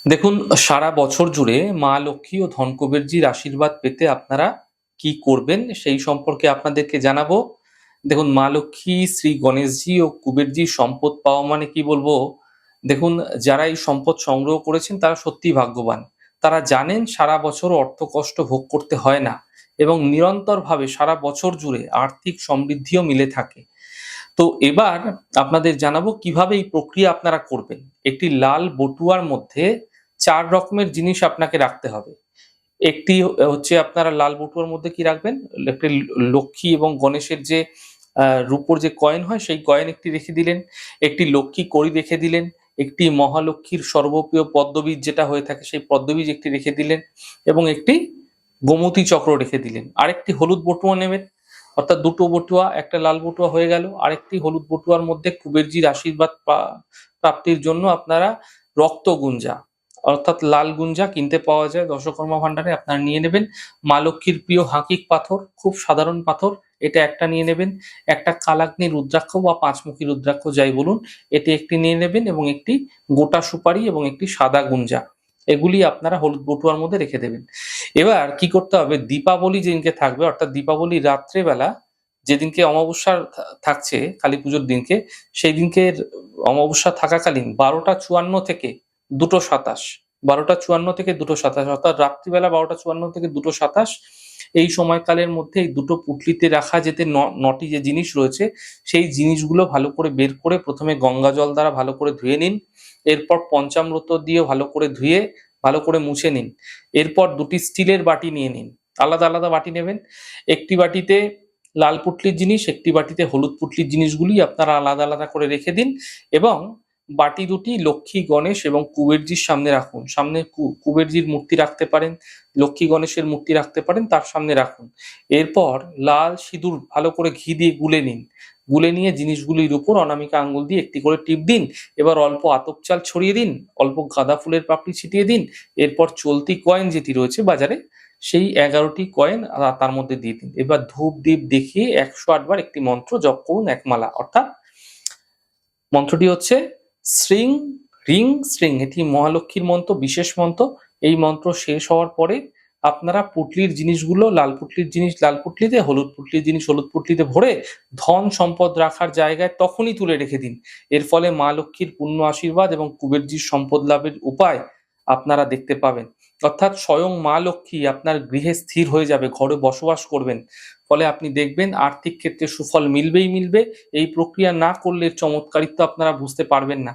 দেখুন, সারা বছর জুড়ে মা লক্ষ্মী ও ধনকুবেরজির আশীর্বাদ পেতে আপনারা কি করবেন সেই সম্পর্কে আপনাদেরকে জানাবো। দেখুন, মা লক্ষ্মী, শ্রী গণেশজি ও কুবেরজির সম্পদ পাওয়া মানে কি বলবো? দেখুন, যারা এই সম্পদ সংগ্রহ করেছেন তারা সত্যিই ভাগ্যবান। তারা জানেন সারা বছর অর্থকষ্ট ভোগ করতে হয় না এবং নিরন্তরভাবে সারা বছর জুড়ে আর্থিক সমৃদ্ধিও মিলে থাকে। তো এবার আপনাদের জানাবো কিভাবে এই প্রক্রিয়া আপনারা করবেন। একটি লাল বটুয়ার মধ্যে ৪ রকমের জিনিস আপনাকে রাখতে হবে। একটি হচ্ছে আপনারা লাল বটুয়ার মধ্যে কি রাখবেন? একটি লক্ষ্মী এবং গণেশের যে রূপোর যে কয়েন হয় সেই কয়েন একটি রেখে দিলেন, একটি লক্ষ্মী কড়ি রেখে দিলেন, একটি মহালক্ষ্মীর সর্বপ্রিয় পদ্মবীজ যেটা হয়ে থাকে সেই পদ্মবীজ একটি রেখে দিলেন এবং একটি গোমতী চক্র রেখে দিলেন। আরেকটি হলুদ বটুয়া নেবেন, অর্থাৎ দুটো বটুয়া, একটা লাল বটুয়া হয়ে গেল। আরেকটি হলুদ বটুয়ার মধ্যে কুবেরজির আশীর্বাদ প্রাপ্তির জন্য আপনারা রক্তগুঞ্জা অর্থাৎ লাল গুঞ্জা কিনতে পাওয়া যায় দশকর্মা ভাণ্ডারে, আপনারা নিয়ে নেবেন। মা লক্ষ্মীর প্রিয় হাকিক পাথর, খুব সাধারণ পাথর, এটা একটা নিয়ে নেবেন। একটা কালাগ্নি রুদ্রাক্ষ বা পাঁচমুখী রুদ্রাক্ষ যাই বলুন, এটি একটি নিয়ে নেবেন এবং একটি গোটা সুপারি এবং একটি সাদা গুঞ্জা, এগুলি আপনারা হলুদ বটুয়ার মধ্যে রেখে দেবেন। এবার কি করতে হবে, দীপাবলি যেদিনকে থাকবে অর্থাৎ দীপাবলি রাত্রেবেলা, যেদিনকে অমাবস্যা থাকছে কালী পুজোর দিনকে, সেই দিনকের অমাবস্যা থাকাকালীন ১২টা ৫৪ থেকে ২টো ২৭, ১২টা ৫৪ থেকে ২টো ২৭, অর্থাৎ রাত্রিবেলা ১২টা ৫৪ থেকে ২টো ২৭, এই সময়কালের মধ্যে এই দুটো পুঁটলিতে রাখা যেতে নটি যে জিনিস রয়েছে সেই জিনিসগুলো ভালো করে বের করে প্রথমে গঙ্গা জল দ্বারা ভালো করে ধুয়ে নিন। এরপর পঞ্চামৃত দিয়ে ভালো করে ধুয়ে ভালো করে মুছে নিন। এরপর দুটি স্টিলের বাটি নিয়ে নিন, আলাদা আলাদা বাটি নেবেন। একটি বাটিতে লাল পুঁটলির জিনিস, একটি বাটিতে হলুদ পুঁটলির জিনিসগুলি আপনারা আলাদা আলাদা করে রেখে দিন এবং বাটি দুটি লক্ষ্মী, গণেশ এবং কুবেরজির সামনে রাখুন। সামনে কুবেরজির মূর্তি রাখতে পারেন, লক্ষ্মী গণেশের মূর্তি রাখতে পারেন, তার সামনে রাখুন। এরপর লাল সিঁদুর ভালো করে ঘি দিয়ে গুলে নিন। গুলে নিয়ে জিনিসগুলির উপর অনামিকা আঙ্গুল দিয়ে একটি করে টিপ দিন। এবার অল্প আতপ চাল ছড়িয়ে দিন, অল্প গাঁদা ফুলের পাপড়ি ছিটিয়ে দিন। এরপর চলতি কয়েন যেটি রয়েছে বাজারে, সেই ১১টি কয়েন তার মধ্যে দিয়ে দিন। এবার ধূপ দ্বীপ দেখিয়ে ১০৮ বার একটি মন্ত্র জপ করুন একমালা, অর্থাৎ মন্ত্রটি হচ্ছে শ্রিং হ্রিং শ্রিং। এটি মহালক্ষ্মীর মন্ত্র, বিশেষ মন্ত্র। এই মন্ত্র শেষ হওয়ার পরে আপনারা পুঁটলির জিনিসগুলো, লাল পুঁটলির জিনিস লাল পুঁটলিতে, হলুদ পুঁটলির জিনিস হলুদ পুঁটলিতে ভরে ধন সম্পদ রাখার জায়গায় তখনই তুলে রেখে দিন। এর ফলে মা লক্ষ্মীর পূর্ণ আশীর্বাদ এবং কুবেরজির সম্পদ লাভের উপায় আপনারা দেখতে পাবেন। অর্থাৎ স্বয়ং মা লক্ষ্মী আপনার গৃহে স্থির হয়ে যাবে, ঘরে বসবাস করবেন। ফলে আপনি দেখবেন আর্থিক ক্ষেত্রে সুফল মিলবেই মিলবে। এই প্রক্রিয়া না করলে এর চমৎকারিত্ব আপনারা বুঝতে পারবেন না।